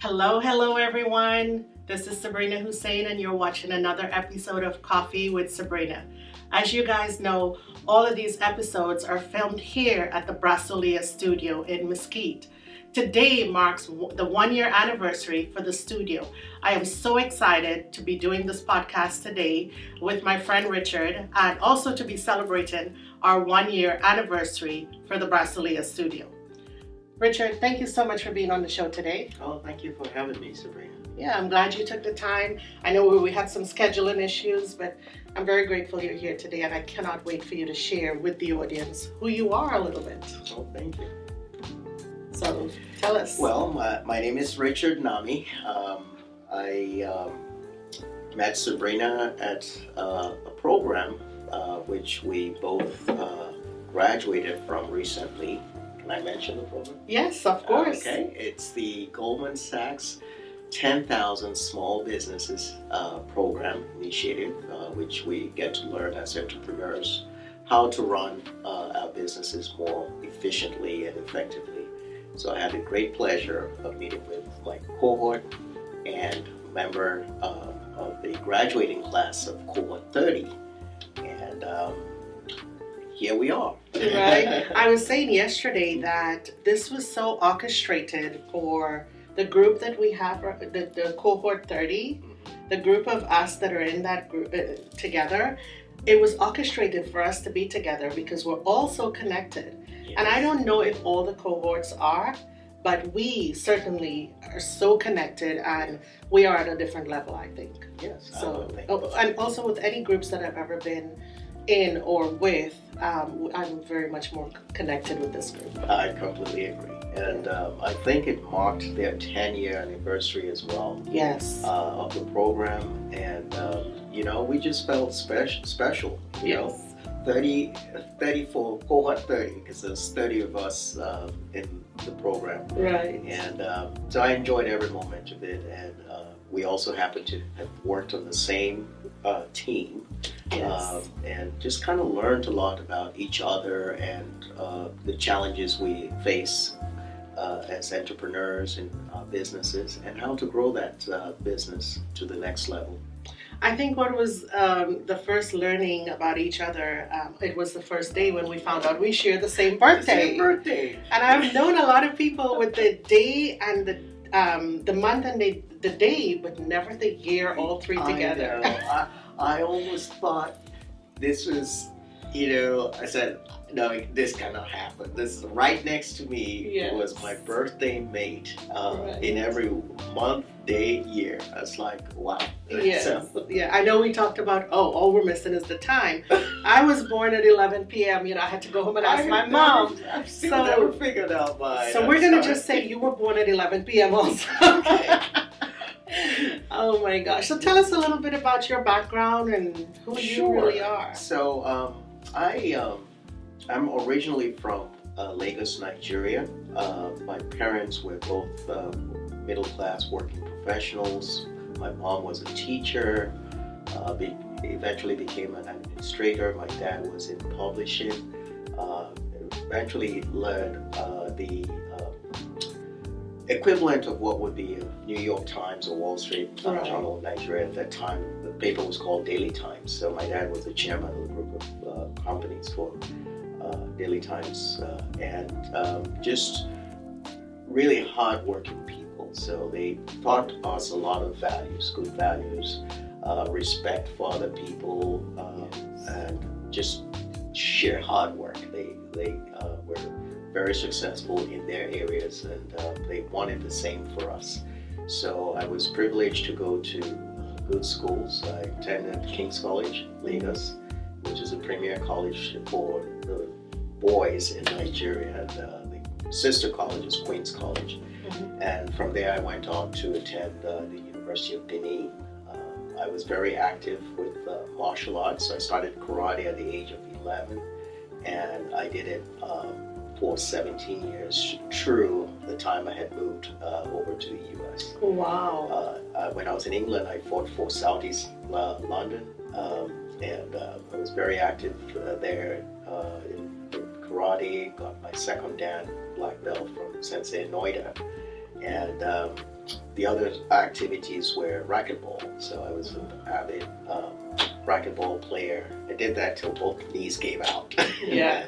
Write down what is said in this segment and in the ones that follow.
Hello everyone. This is Sabrina Hussein and you're watching another episode of Coffee with Sabrina. As you guys know, all of these episodes are filmed here at the Brasilia studio in Mesquite. Today marks the 1-year anniversary for the studio. I am so excited to be doing this podcast today with my friend Richard and also to be celebrating our 1-year anniversary for the Brasilia studio. Richard, thank you so much for being on the show today. Oh, thank you for having me, Sabrina. Yeah, I'm glad you took the time. I know we had some scheduling issues, but I'm very grateful you're here today, and I cannot wait for you to share with the audience who you are a little bit. Oh, thank you. So, tell us. Well, my name is Richard Namme. I met Sabrina at a program which we both graduated from recently. Can I mention the program? Yes, of course. Okay, it's the Goldman Sachs 10,000 Small Businesses program initiative, which we get to learn as entrepreneurs how to run our businesses more efficiently and effectively. So I had the great pleasure of meeting with my cohort and member of the graduating class of cohort 30. And here we are. Right. I was saying yesterday that this was so orchestrated for the group that we have, the cohort 30, the group of us that are in that group together. It was orchestrated for us to be together because we're all so connected. Yes. And I don't know if all the cohorts are, but we certainly are so connected and we are at a different level, I think. Yes. So, and also with any groups that I've ever been in or with, I'm very much more connected with this group. I completely agree. And I think it marked their 10-year anniversary as well. Yes. Of the program. And, we just felt special. You know, 30 for cohort 30, because there's 30 of us in the program. Right. And so I enjoyed every moment of it. And we also happened to have worked on the same team. Yes. And just kind of learned a lot about each other and the challenges we face as entrepreneurs in businesses and how to grow that business to the next level. I think what was the first learning about each other, it was the first day when we found out we share the same birthday. And I've known a lot of people with the day and the month and the day, but never the year, all three together. I almost thought this was, I said, no, this cannot happen. This is right next to me. Yes. Was my birthday mate Right. in every month, day, year. I was like, wow. Yes. So, Yeah, I know we talked about, all we're missing is the time. I was born at 11 p.m. I had to go home and ask my mom. I've still never figured out mine. So we're going to just say you were born at 11 p.m. also. Okay. Oh my gosh. So tell us a little bit about your background and who you really are. So I'm originally from Lagos, Nigeria. My parents were both middle-class working professionals. My mom was a teacher, eventually became an administrator. My dad was in publishing, eventually led the equivalent of what would be a New York Times or Wall Street Journal in Nigeria at that time. The paper was called Daily Times. So my dad was the chairman of a group of companies for Daily Times, and just really hardworking people. So they taught us a lot of values, good values, respect for other people, and just sheer hard work. They were very successful in their areas, and they wanted the same for us. So I was privileged to go to good schools. I attended King's College, Lagos, which is a premier college for the boys in Nigeria, and the sister college is Queen's College. Mm-hmm. And from there I went on to attend the University of Benin. I was very active with martial arts. So I started karate at the age of 11, and I did it for 17 years through the time I had moved over to the US. Wow. When I was in England, I fought for Southeast London, and I was very active there in karate, got my second dan black belt from Sensei Noida. And the other activities were racquetball. So I was an avid racquetball player. I did that till both knees gave out. Yeah.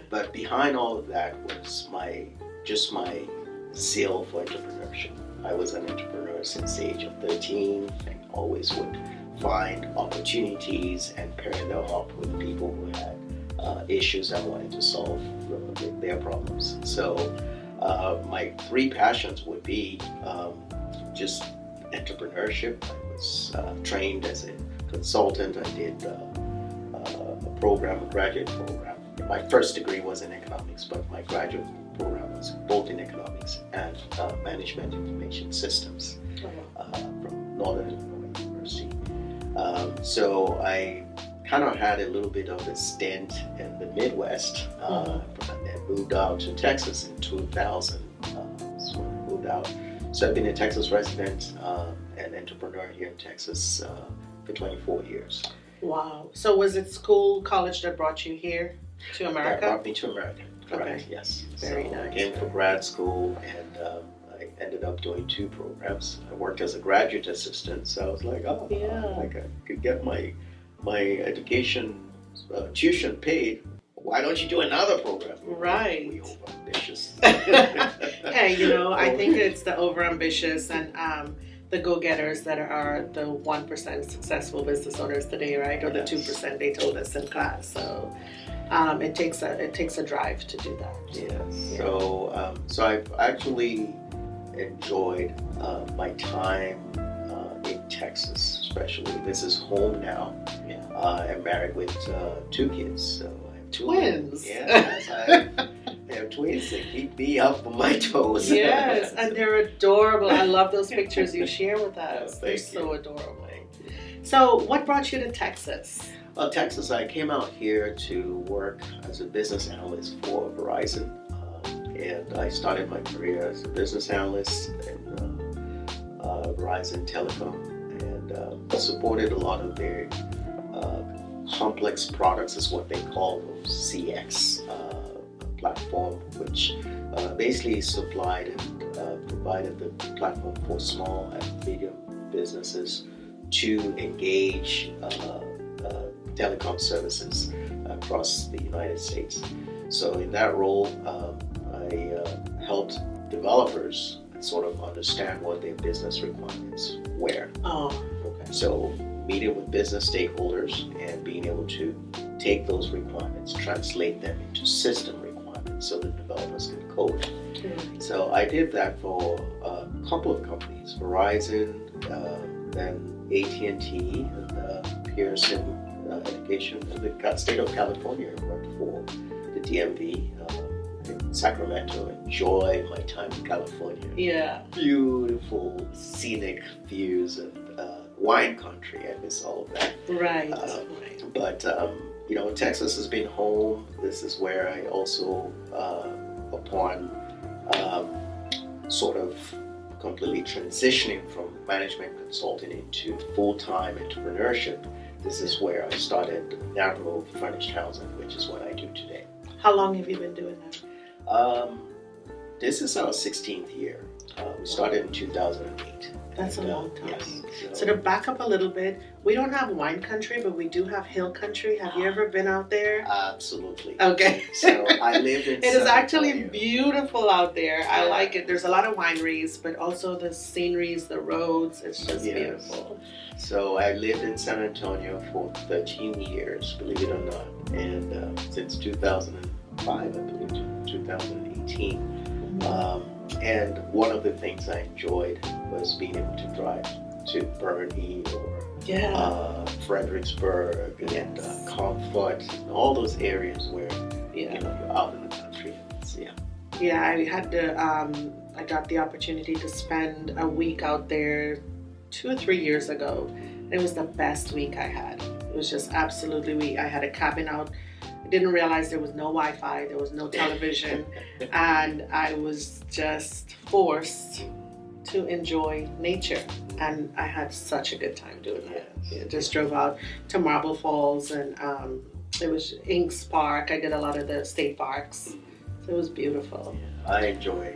But behind all of that was my zeal for entrepreneurship. I was an entrepreneur since the age of 13 and always would find opportunities and pair them up with people who had issues I wanted to solve their problems. So my three passions would be just entrepreneurship. I was trained as a consultant. I did a graduate program. My first degree was in economics, but my graduate program was both in economics and management information systems from Northern Illinois University. So I kind of had a little bit of a stint in the Midwest, and then moved out to Texas in 2000. So I moved out. So I've been a Texas resident and entrepreneur here in Texas for 24 years. Wow. So was it school, college that brought you here to America? That brought me to America. Correct. Okay. Yes. Very so nice. I came for grad school, and I ended up doing 2 programs. I worked as a graduate assistant, so I was like, I could get my education tuition paid. Why don't you do another program? Right. We over-ambitious. Hey, I think it's the over-ambitious and the go-getters that are the 1% successful business owners today, right? Or the 2% they told us in class. So it takes a drive to do that. Yes. Yeah. So I've actually enjoyed my time in Texas, especially. This is home now. Yeah. I'm married with 2 kids, so I have twins. Yes, I have twins that keep me up on my toes. Yes, and they're adorable. I love those pictures you share with us. They're so adorable. So, what brought you to Texas? Well, Texas, I came out here to work as a business analyst for Verizon, and I started my career as a business analyst in Verizon Telecom, and supported a lot of their complex products, is what they call those CX platform, which basically supplied and provided the platform for small and medium businesses to engage telecom services across the United States. So in that role, I helped developers sort of understand what their business requirements were. Oh, okay. So meeting with business stakeholders and being able to take those requirements, translate them into system requirements so that developers can code. So I did that for a couple of companies, Verizon, then AT&T, and Pearson Education in the state of California. I worked for the DMV in Sacramento. Enjoyed my time in California. Yeah. Beautiful scenic views and wine country. I miss all of that. Right. But Texas has been home. This is where I also, upon sort of completely transitioning from management consulting into full-time entrepreneurship, this is where I started Nabro Furnished housing, which is what I do today. How long have you been doing that? This is our 16th year. We started in 2008. That's a long time. Yes. So to back up a little bit, we don't have wine country, but we do have hill country. Have you ever been out there? Absolutely. Okay. So I lived in It is actually Antonio. Beautiful out there. I like it. There's a lot of wineries, but also the sceneries, the roads. It's just beautiful. So I lived in San Antonio for 13 years, believe it or not. And since 2005, I believe, to 2018. And one of the things I enjoyed was being able to drive to Bernie or Fredericksburg and Comfort, and all those areas where you're out in the country. Yeah, I got the opportunity to spend a week out there 2 or 3 years ago. It was the best week I had. It was just absolutely. I had a cabin out. I didn't realize there was no Wi-Fi, there was no television, and I was just forced to enjoy nature. And I had such a good time doing that. I just drove out to Marble Falls, and it was Inks Park. I did a lot of the state parks. So it was beautiful. I enjoy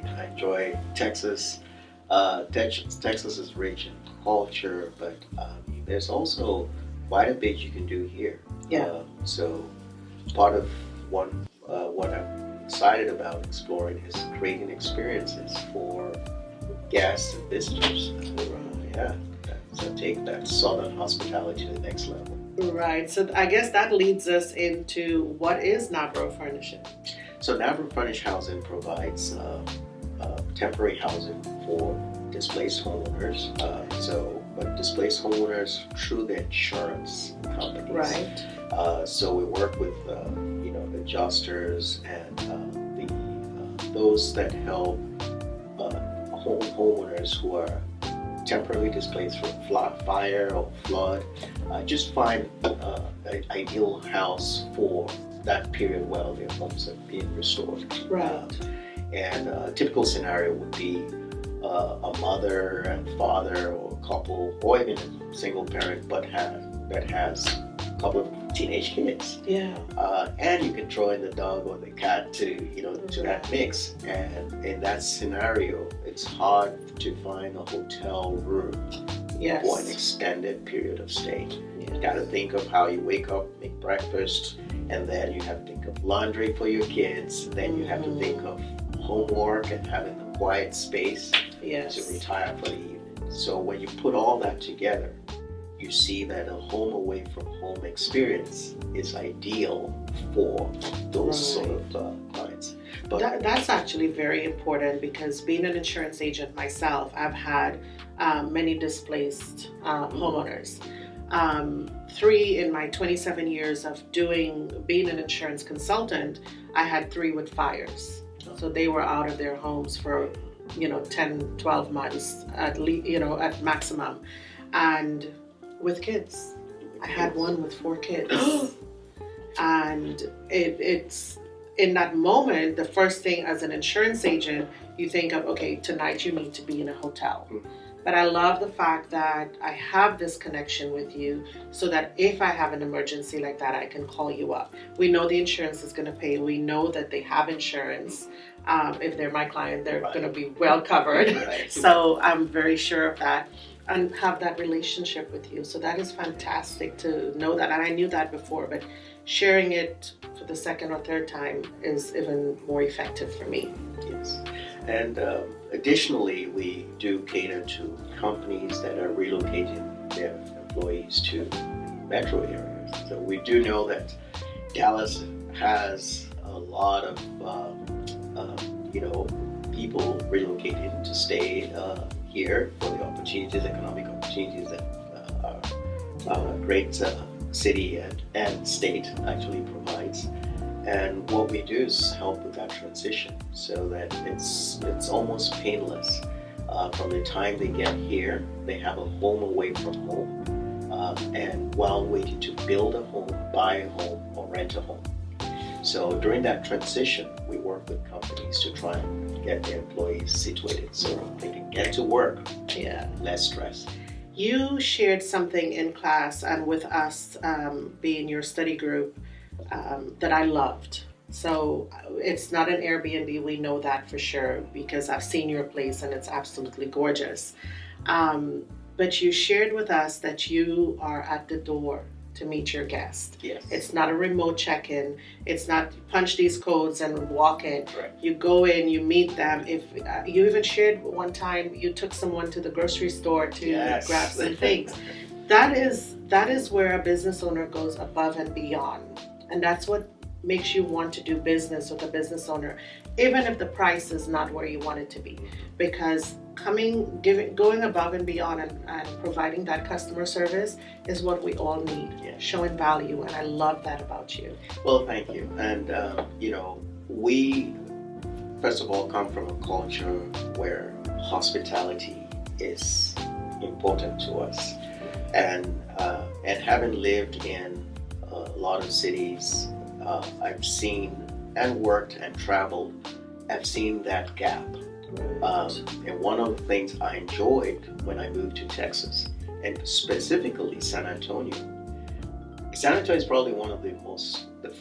Texas. Texas is rich in culture, but there's also quite a bit you can do here. Yeah. So part of what I'm excited about exploring is creating experiences for guests and visitors. Yeah. So take that southern hospitality to the next level. Right. So I guess that leads us into what is Nabro Furnished? So Nabro Furnished Housing provides temporary housing for displaced homeowners. But displaced homeowners through the insurance companies. Right. So we work with adjusters and those that help homeowners who are temporarily displaced from fire or flood. Just find an ideal house for that period while their homes are being restored. Right. And a typical scenario would be a mother and father or a couple, or even a single parent, but that has a couple of teenage kids. Yeah. And you can throw in the dog or the cat to that mix. And in that scenario, it's hard to find a hotel room for an extended period of stay. You got to think of how you wake up, make breakfast, and then you have to think of laundry for your kids. Then you have to think of homework and having a quiet space to retire for the evening. So when you put all that together, you see that a home away from home experience is ideal for those sort of clients. But that's actually very important, because being an insurance agent myself, I've had many displaced homeowners. 3 in my 27 years of being an insurance consultant, I had 3 with fires. So they were out of their homes for 10, 12 months at least, at maximum. And with kids. I had one with 4 kids. And it's in that moment, the first thing as an insurance agent, you think of, okay, tonight you need to be in a hotel. But I love the fact that I have this connection with you, so that if I have an emergency like that, I can call you up. We know the insurance is going to pay. We know that they have insurance. If they're my client, they're going to be well covered. So I'm very sure of that, and have that relationship with you. So that is fantastic to know that. And I knew that before, but sharing it for the second or third time is even more effective for me. Yes. And additionally, we do cater to companies that are relocating their employees to metro areas. So we do know that Dallas has a lot of people relocating to stay here for the economic opportunities that a great city and state actually provides. And what we do is help with that transition, so that it's almost painless. From the time they get here, they have a home away from home, and while waiting to build a home, buy a home, or rent a home. So during that transition, we work with companies to try and get their employees situated so they can get to work. Less stress. You shared something in class and with us, being your study group, that I loved. So it's not an Airbnb, we know that for sure, because I've seen your place and it's absolutely gorgeous. But you shared with us that you are at the door to meet your guest. Yes. It's not a remote check-in. It's not punch these codes and walk in. Right. You go in, you meet them. If you even shared one time you took someone to the grocery store to grab some things. That is where a business owner goes above and beyond. And that's what makes you want to do business with a business owner, even if the price is not where you want it to be. Because going above and beyond and providing that customer service is what we all need, showing value. And I love that about you. Well, thank you. And, we, first of all, come from a culture where hospitality is important to us. And having lived in a lot of cities, I've seen and worked and traveled, I've seen that gap. And one of the things I enjoyed when I moved to Texas, and specifically San Antonio, San Antonio is probably one of the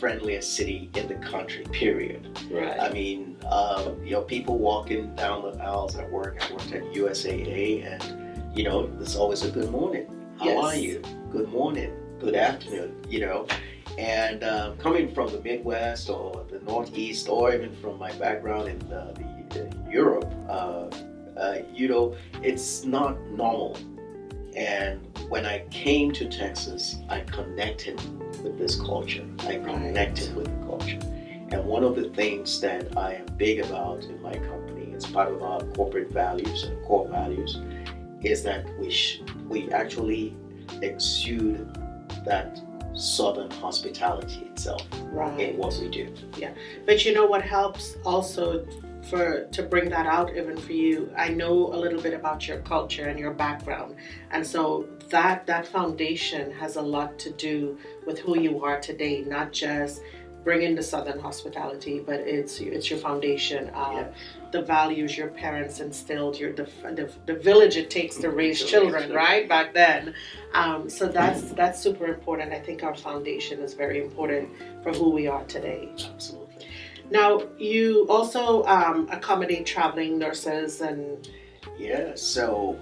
friendliest city in the country, period. Right. I mean, people walking down the aisles at work. I worked at USAA, and there's always a good morning. How are you? Good morning. Good afternoon. And coming from the Midwest or the Northeast, or even from my background in Europe, it's not normal. And when I came to Texas, I connected with this culture. I connected with the culture. And one of the things that I am big about in my company, it's part of our corporate values and core values, is that we actually exude that Southern hospitality itself in what we do. Yeah, but what helps also to bring that out even for you, I know a little bit about your culture and your background, and so that foundation has a lot to do with who you are today, not just bringing the Southern hospitality, but it's your foundation, the values your parents instilled, the village it takes to raise children, right, back then. So that's super important. I think our foundation is very important for who we are today. Absolutely. Now, you also accommodate traveling nurses and... Yeah, so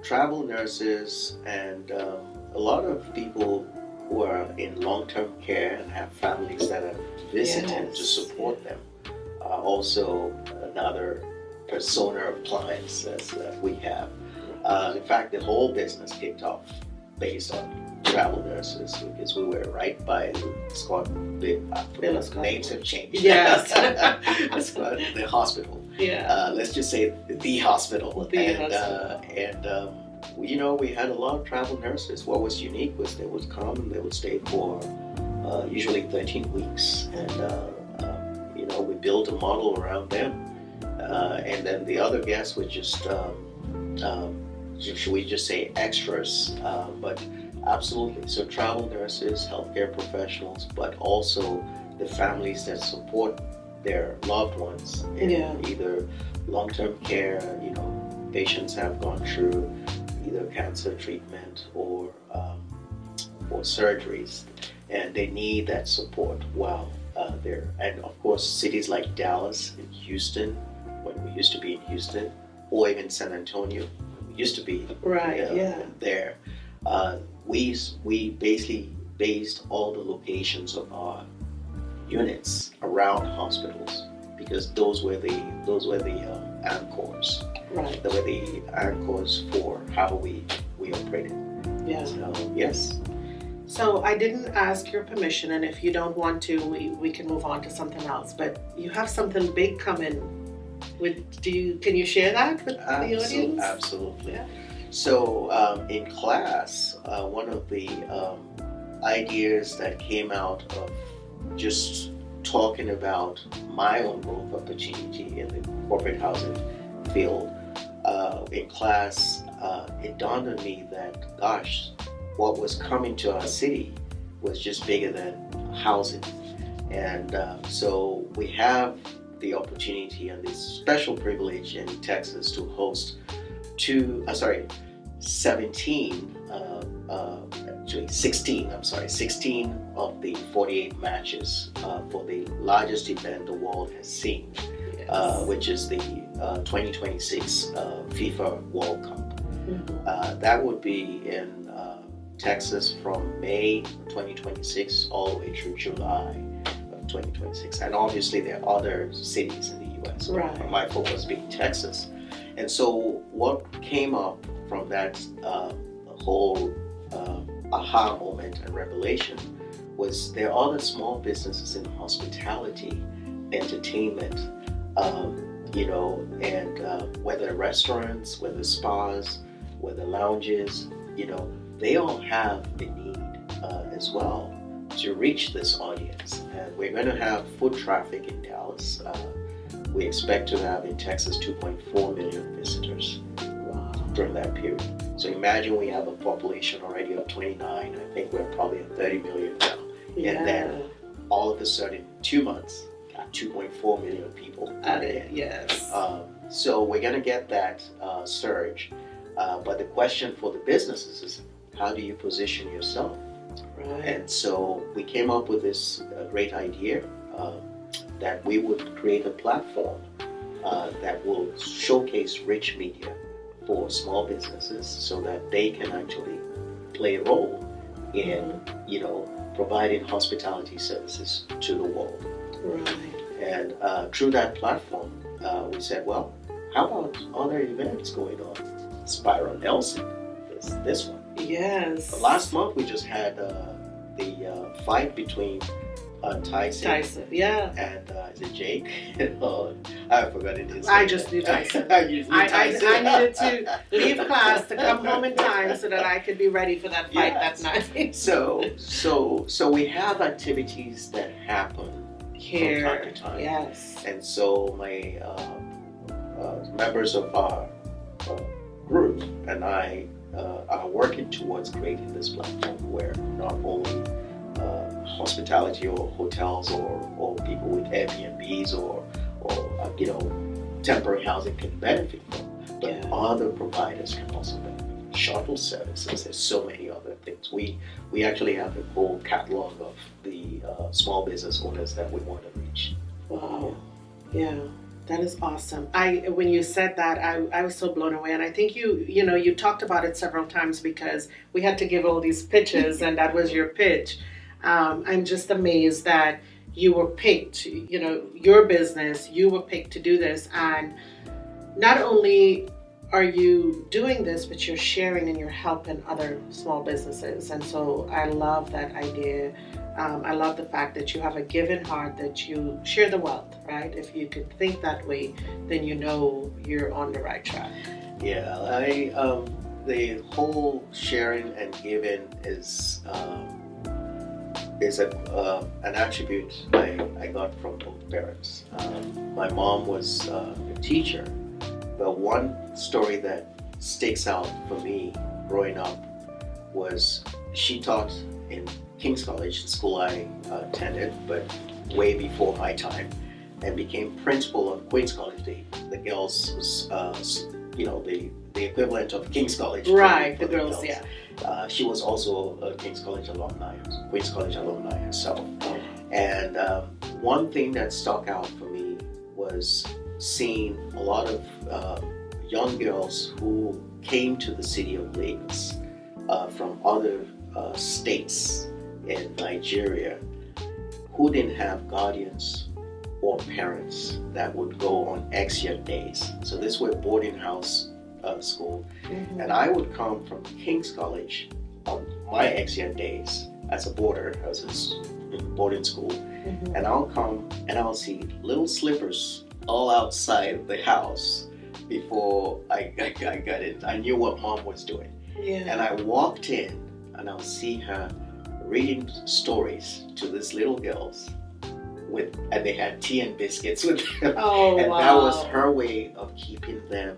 travel nurses and a lot of people who are in long-term care and have families that are visiting to support them. Also, another persona of clients that we have. In fact, the whole business kicked off based on travel nurses because we were right by Scott. The names have changed. Yes, the hospital. Yeah. Let's just say the hospital. We had a lot of travel nurses. What was unique was they would come and they would stay for usually 13 weeks, and we built a model around them, and then the other guests were just should we just say extras, but absolutely. So travel nurses, healthcare professionals, but also the families that support their loved ones in either long-term care. Patients have gone through either cancer treatment or surgeries, and they need that support while they're. And of course, cities like Dallas and Houston, when we used to be in Houston, or even San Antonio, we used to be there. We basically based all the locations of our units around hospitals because those were the anchors. Right. They were the anchors for how we operated. Yeah. So, yes. So I didn't ask your permission, and if you don't want to, we can move on to something else. But you have something big coming. Can you share that with the audience? Absolutely. Yeah. So in class, one of the ideas that came out of just talking about my own growth opportunity in the corporate housing field, in class, it dawned on me that, gosh, what was coming to our city was just bigger than housing. And so we have the opportunity and this special privilege in Texas to host 16 of the 48 matches for the largest event the world has seen, which is the 2026 FIFA World Cup. Mm-hmm. That would be in Texas from May 2026 all the way through July of 2026. And obviously there are other cities in the US. Right. My focus being Texas. And so what came up from that whole aha moment and revelation was there are other small businesses in hospitality, entertainment, and whether restaurants, whether spas, whether lounges, they all have a need as well to reach this audience. And we're going to have foot traffic in Dallas. We expect to have in Texas 2.4 million visitors during that period. So imagine we have a population already of 29. I think we're probably at 30 million now. Yeah. And then all of a sudden, 2 months, got 2.4 million people added. Yes. So we're going to get that surge. But the question for the businesses is, how do you position yourself Right. And so we came up with this great idea that we would create a platform that will showcase rich media for small businesses so that they can actually play a role in, providing hospitality services to the world. Right. And through that platform, we said, well, how about other events going on? Spiral Nelson, this one. Yes. Last month we just had the fight between Tyson, yeah. and is it Jake? I forgot it is. I just knew Tyson. I needed to leave class to come home in time so that I could be ready for that fight that night. So we have activities that happen here, from time to time. Yes. And so my members of our group and I are working towards creating this platform where not only hospitality or hotels or people with Airbnbs or temporary housing can benefit from, but other providers can also benefit. Shuttle services, there's so many other things. We actually have a whole catalog of the small business owners that we want to reach. Wow. Yeah. That is awesome. When you said that, I was so blown away, and I think you talked about it several times because we had to give all these pitches, and that was your pitch. I'm just amazed that you were picked. Your business, you were picked to do this, and not only are you doing this, but you're sharing and you're helping other small businesses, and so I love that idea. I love the fact that you have a giving heart, that you share the wealth, right? If you could think that way, then you're on the right track. Yeah, the whole sharing and giving is an attribute I got from both parents. My mom was a teacher, but one story that sticks out for me growing up was she taught in King's College, the school I attended, but way before my time, and became principal of Queen's College. The girls was, the equivalent of King's College. Right, the girls, yeah. She was also a King's College alumni, Queen's College alumni herself. Oh. And one thing that stuck out for me was seeing a lot of young girls who came to the city of Lagos from other states in Nigeria who didn't have guardians or parents that would go on extra days. So this was boarding house school. Mm-hmm. And I would come from King's College on my extra days as a boarder, as a boarding school. Mm-hmm. And I'll come and I'll see little slippers all outside of the house before I got in. I knew what mom was doing. Yeah. And I walked in and I'll see her reading stories to these little girls and they had tea and biscuits with them. Oh, and wow. That was her way of keeping them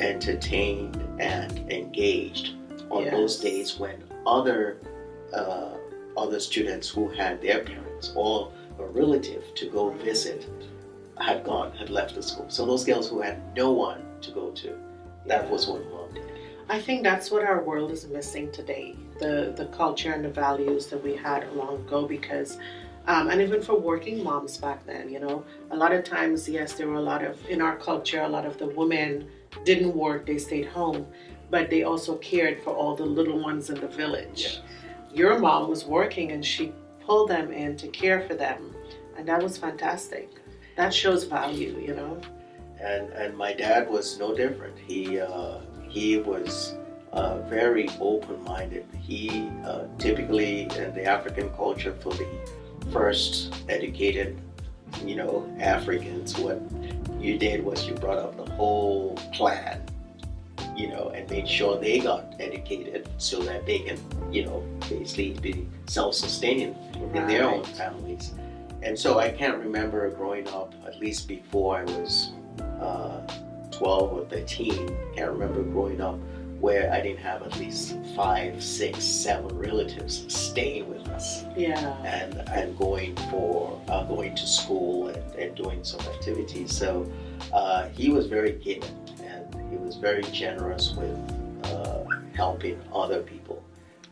entertained and engaged on those days when other students who had their parents or a relative to go visit had left the school. So those girls who had no one to go to, that was what mom did. I think that's what our world is missing today, the culture and the values that we had long ago, because and even for working moms back then, a lot of times, yes, there were in our culture, a lot of the women didn't work, they stayed home, but they also cared for all the little ones in the village. Yeah. Your mom was working and she pulled them in to care for them, and that was fantastic. That shows value, And my dad was no different. He was very open-minded. He typically in the African culture, for the first educated, Africans, what you did was you brought up the whole clan, and made sure they got educated so that they can, basically be self-sustaining in their own families. And so I can't remember growing up, at least before I was 12 or 13, can't remember growing up where I didn't have at least 5, 6, 7 relatives staying with us. Yeah. And going to school and doing some activities. So he was very giving and he was very generous with helping other people.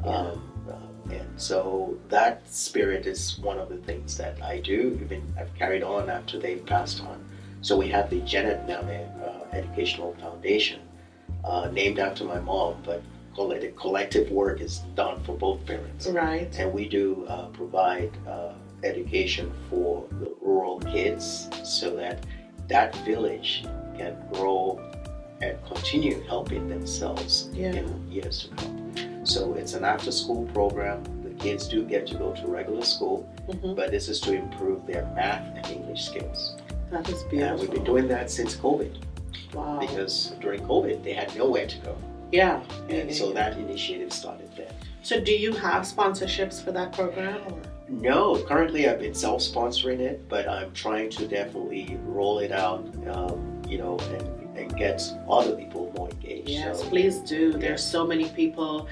And so that spirit is one of the things that I do. Even I've carried on after they've passed on. So we have the Richard Namme Educational Foundation, named after my mom, but collective work is done for both parents. Right. And we do provide education for the rural kids so that village can grow and continue helping themselves in years to come. So it's an after-school program. The kids do get to go to regular school, but this is to improve their math and English skills. That is beautiful. And we've been doing that since COVID. Wow. Because during COVID, they had nowhere to go. Yeah. And so that initiative started then. So do you have sponsorships for that program? Or? No, currently I've been self-sponsoring it, but I'm trying to definitely roll it out, and get other people more engaged. Yes, so, please do. There's so many people,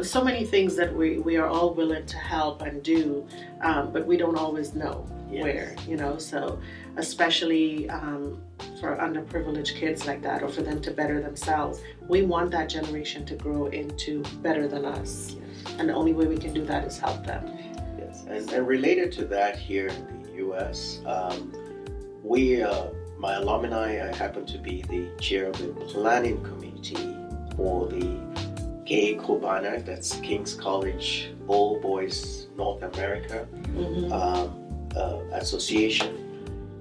so many things that we are all willing to help and do, but we don't always know where, so especially for underprivileged kids like that, or for them to better themselves, we want that generation to grow into better than us. Yes. And the only way we can do that is help them. Yes, and related to that, here in the U.S., my alumni, I happen to be the chair of the planning committee for the Gay Kobana, that's King's College All Boys North America Association.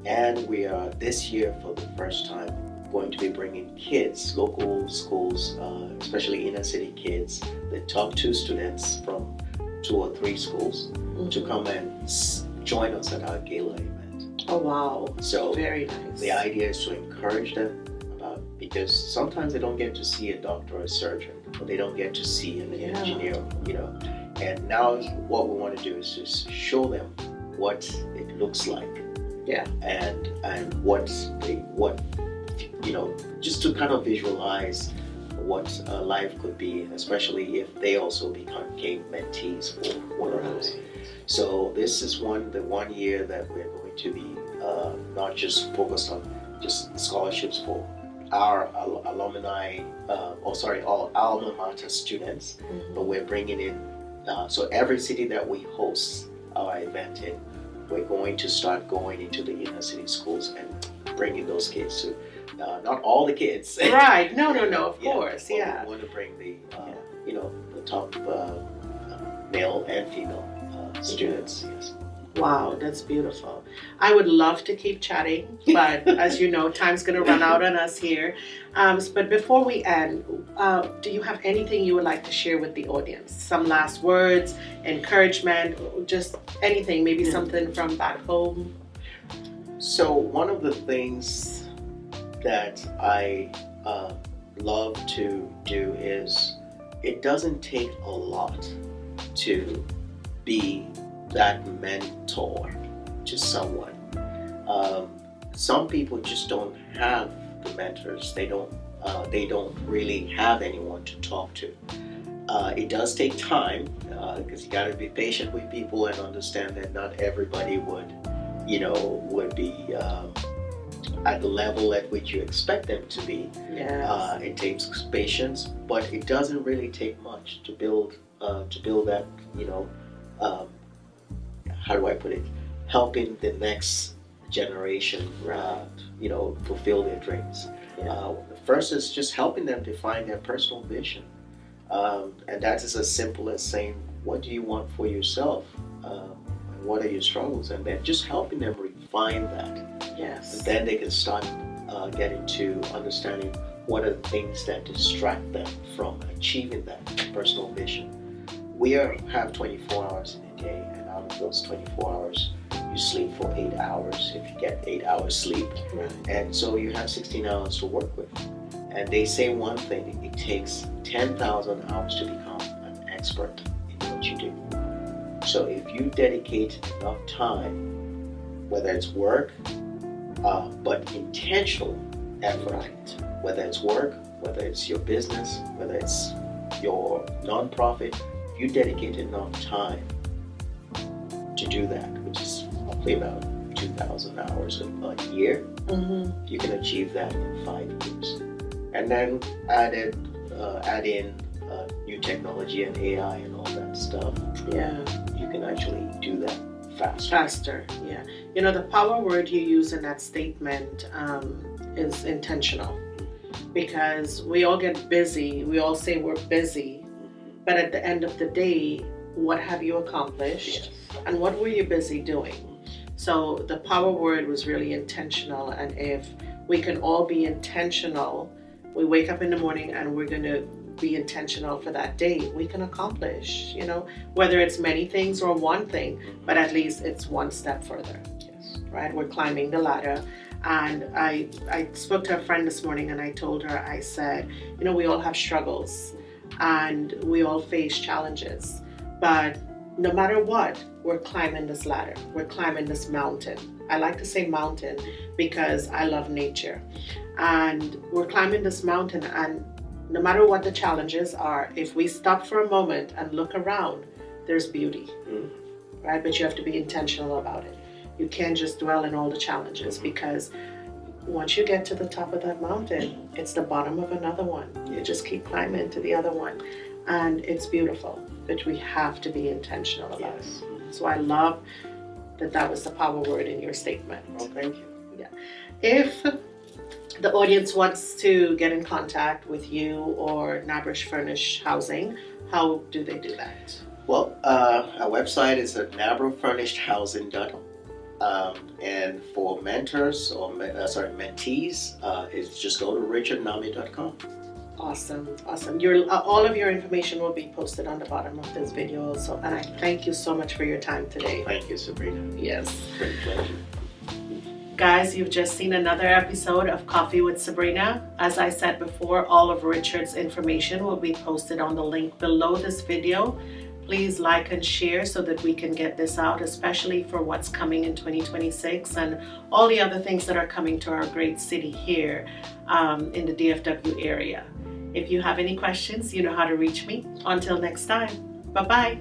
And we are this year for the first time going to be bringing kids, local schools, especially inner city kids, the top 2 students from 2 or 3 schools to come and join us at our gala event. Oh wow! So very nice. The idea is to encourage them because sometimes they don't get to see a doctor or a surgeon, or they don't get to see an engineer, And now what we want to do is just show them what it looks like. Yeah. And what just to kind of visualize what life could be, especially if they also became mentees for one of those. So this is the 1 year that we're going to be not just focused on just scholarships for our alumni, all alma mater students, but we're bringing in, so every city that we host our event in, we're going to start going into the inner city schools and bringing those kids to, not all the kids. Right, no, of course, We want to bring the top male and female students. Yes. Wow, that's beautiful. I would love to keep chatting, but as you know, time's going to run out on us here. But before we end, do you have anything you would like to share with the audience? Some last words, encouragement, just anything, maybe something from back home? So one of the things that I love to do is, it doesn't take a lot to be that mentor to someone. Some people just don't have the mentors. They don't really have anyone to talk to. It does take time because you got to be patient with people and understand that not everybody would be at the level at which you expect them to be. Yes. It takes patience, but it doesn't really take much to build that. How do I put it? Helping the next generation, fulfill their dreams. Yeah. The first is just helping them define their personal vision, and that is as simple as saying, "What do you want for yourself? What are your struggles?" And then just helping them refine that. Yes. And then they can start getting to understanding what are the things that distract them from achieving that personal vision. We have 24 hours in a day, and out of those 24 hours, you sleep for 8 hours if you get 8 hours sleep. Right. And so you have 16 hours to work with. And they say one thing, it takes 10,000 hours to become an expert in what you do. So if you dedicate enough time, whether it's work, but intentional effort, whether it's work, whether it's your business, whether it's your nonprofit, if you dedicate enough time to do that, which is roughly about 2,000 hours a year, you can achieve that in 5 years. And then add in new technology and AI and all that stuff, Yeah. you can actually do that faster. Faster, yeah. You know, the power word you use in that statement is intentional, because we all get busy. We all say we're busy, but at the end of the day, what have you accomplished? Yes. And what were you busy doing? So the power word was really intentional. And if we can all be intentional, we wake up in the morning and we're going to be intentional for that day, we can accomplish, you know, whether it's many things or one thing, but at least it's one step further. Yes. Right? We're climbing the ladder. And I spoke to a friend this morning and I told her, I said, you know, we all have struggles and we all face challenges, but no matter what, we're climbing this ladder. We're climbing this mountain. I like to say mountain because I love nature. And we're climbing this mountain, and no matter what the challenges are, if we stop for a moment and look around, there's beauty, right? But you have to be intentional about it. You can't just dwell in all the challenges, because once you get to the top of that mountain, it's the bottom of another one. You just keep climbing to the other one, and it's beautiful, but we have to be intentional about Yes. it. So I love that was the power word in your statement. Oh, thank you. Yeah. If the audience wants to get in contact with you or Nabro Furnished Housing, how do they do that? Well, our website is at nabrofurnishedhousing.com. And for mentors or mentees, it's just go to richardnamme.com. Awesome. All of your information will be posted on the bottom of this video also. And I thank you so much for your time today. Thank you, Sabrina. Yes. Great pleasure. Guys, you've just seen another episode of Coffee with Sabrina. As I said before, all of Richard's information will be posted on the link below this video. Please like and share so that we can get this out, especially for what's coming in 2026 and all the other things that are coming to our great city here in the DFW area. If you have any questions, you know how to reach me. Until next time, bye-bye.